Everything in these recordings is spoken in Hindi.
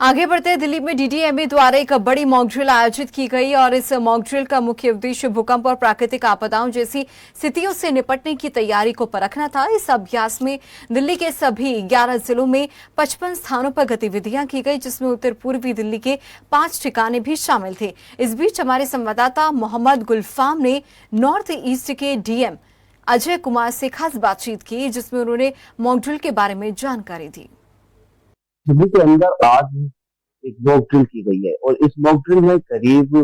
आगे बढ़ते हैं। दिल्ली में डीडीएमए द्वारा एक बड़ी मॉक ड्रिल आयोजित की गई और इस मॉक ड्रिल का मुख्य उद्देश्य भूकंप और प्राकृतिक आपदाओं जैसी स्थितियों से निपटने की तैयारी को परखना था। इस अभ्यास में दिल्ली के सभी 11 जिलों में 55 स्थानों पर गतिविधियां की गई, जिसमें उत्तर पूर्वी दिल्ली के 5 ठिकाने भी शामिल थे। इस बीच हमारे संवाददाता मोहम्मद गुलफाम ने नॉर्थ ईस्ट के डीएम अजय कुमार से खास बातचीत की, जिसमें उन्होंने मॉक ड्रिल के बारे में जानकारी दी। दिल्ली के अंदर आज एक मॉक ड्रिल की गई है और इस मॉक ड्रिल में करीब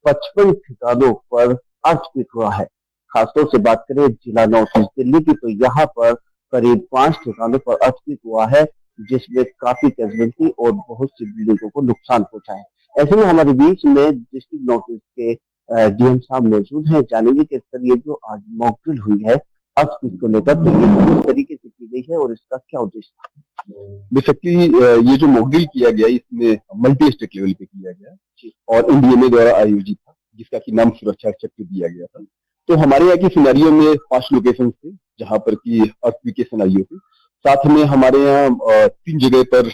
55 ठिकानों पर अर्थक्वेक हुआ है। खासतौर से बात करें जिला नॉर्थ ईस्ट दिल्ली की, तो यहाँ पर करीब 5 ठिकानों पर अर्थक्वेक हुआ है, जिसमें काफी कैजुअलिटी और बहुत सी बिल्डिंगों को नुकसान पहुंचा है। ऐसे में हमारे बीच में डिस्ट्रिक्ट नॉर्थ ईस्ट के डीएम साहब मौजूद हैं। जानेंगे कि सर ये जो आज मॉक ड्रिल हुई है अर्थक्वेक को लेकर, तो ये किस तरीके से की गई है और इसका क्या उद्देश्य था? बेसिकली ये जो मॉकड्रिल किया गया इसमें मल्टी स्टेट लेवल पे किया गया और एनडीएमए द्वारा आयोजित था, जिसका कि नाम सुरक्षा चक्र दिया गया था। तो हमारे यहाँ की सिनेरियो में 5 लोकेशन थे जहाँ पर की अर्थक्वेक के सिनेरियो थे। साथ में हमारे यहाँ 3 जगह पर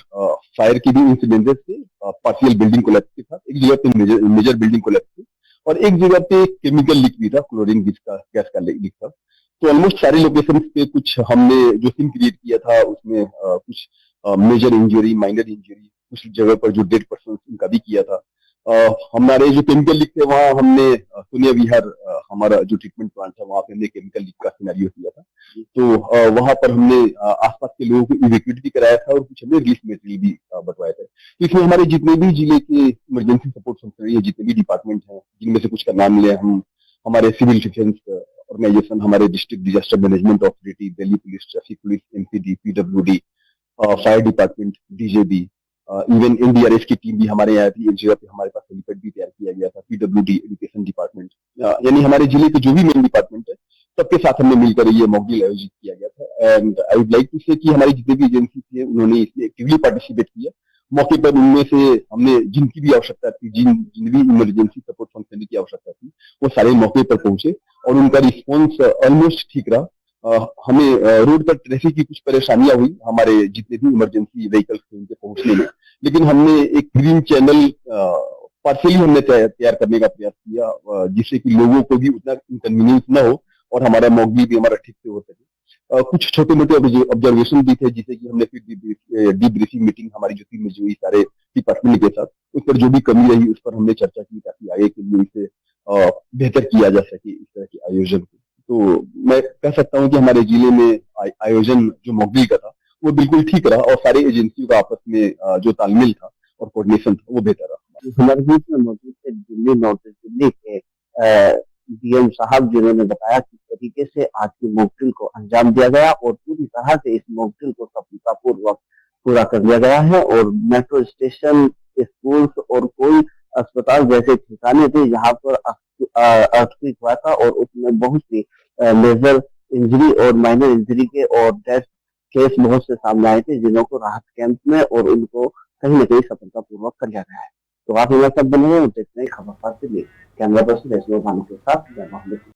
फायर की भी इंसिडेंसेस थे, पार्शियल बिल्डिंग कोलैप्स के साथ। एक जगह पे मेजर बिल्डिंग कोलैप्स थी और एक जगह पे केमिकल लीक भी था, क्लोरीन गैस का लीक था। तो ऑलमोस्ट सारे लोकेशन पे कुछ हमने जो सीन क्रिएट किया था उसमें कुछ मेजर इंजरी, माइनर इंजरी, कुछ जगह पर जो डेड पर्सन उनका भी किया था। हमारे जो केमिकल लीक थे वहाँ हमने सोनिया विहार हमारा जो ट्रीटमेंट प्लांट था वहाँ पे हमने केमिकल लीक का सिनेरियो किया था। तो वहाँ पर हमने आसपास के लोगों को इवैक्यूएट भी कराया था और कुछ हमने रिलीफ मटेरियल भी बंटवाए थे। तो इसमें हमारे जितने भी जिले के इमरजेंसी सपोर्ट सेंटर, जितने भी डिपार्टमेंट हैं, जिनमें से कुछ का नाम ले हम, हमारे सिविल डिफेंस ऑर्गेनाइजेशन, हमारे district disaster management authority, Delhi police, traffic police, MPD, PWD, fire department, DJB, even NDRF की टीम भी हमारे यहाँ थी। एक जगह पे हमारे पास हेलीपैड भी तैयार किया गया था, पीडब्ल्यूडी, एजुकेशन डिपार्टमेंट, यानी हमारे जिले के जो भी मेन डिपार्टमेंट है सबके साथ हमने मिलकर ये मॉक ड्रिल आयोजित किया गया था। And I would like to say कि हमारी जितने भी एजेंसी थे उन्होंने इसमें एक्टिवली पार्टिसिपेट किया। मौके पर उनमें से हमने जिनकी भी आवश्यकता थी, जिन भी इमरजेंसी सपोर्ट फंक्शन की आवश्यकता थी, वो सारे मौके पर पहुंचे और उनका रिस्पॉन्स ऑलमोस्ट ठीक रहा। हमें रोड पर ट्रैफिक की कुछ परेशानियां हुई हमारे जितने भी इमरजेंसी व्हीकल्स थे उनके पहुंचने में, लेकिन हमने एक ग्रीन चैनल पार्शियली हमने तैयार करने का प्रयास किया, जिससे कि लोगों को भी उतना इनकन्वीनियंस न हो और हमारा मॉक ड्रिल भी हमारा ठीक से हो सके। कुछ छोटे मोटे ऑब्जर्वेशन भी थे, जिसे कि हमने फिर डीब्रीफिंग मीटिंग हमारी जो टीम में जो हुई सारे डिपार्टमेंट के साथ, उस पर जो भी कमी रही उस पर हमने चर्चा की ताकि आगे के लिए इसे बेहतर किया जा सके इस तरह के आयोजन को। तो मैं कह सकता हूँ कि हमारे जिले में आयोजन जो मॉक ड्रिल का था वो बिल्कुल ठीक रहा और सारे एजेंसियों का आपस में जो तालमेल था और कोऑर्डिनेशन था वो बेहतर रहा। हमारे बीच में मौजूद थे दिल्ली नॉर्थ ईस्ट दिल्ली के डीएम साहब, जिन्होंने बताया किस तरीके से आज की मॉक ड्रिल को अंजाम दिया गया और पूरी तरह से इस मॉक ड्रिल को सफलतापूर्वक पूरा कर लिया गया है। और मेट्रो स्टेशन, स्कूल्स और कोई अस्पताल जैसे ठिकाने थे जहाँ पर अर्थक्वेक हुआ था और उसमें बहुत सी मेजर इंजरी और माइनर इंजरी के और डेथ केस बहुत से सामने आए थे, जिन्हों को राहत कैंप में और उनको कहीं न कहीं सफलतापूर्वक कर लिया गया है। तो आप हमारे साथ बने हुए देखते हैं खबर। कैमरा पर्सन के साथ मैं मोहम्मद।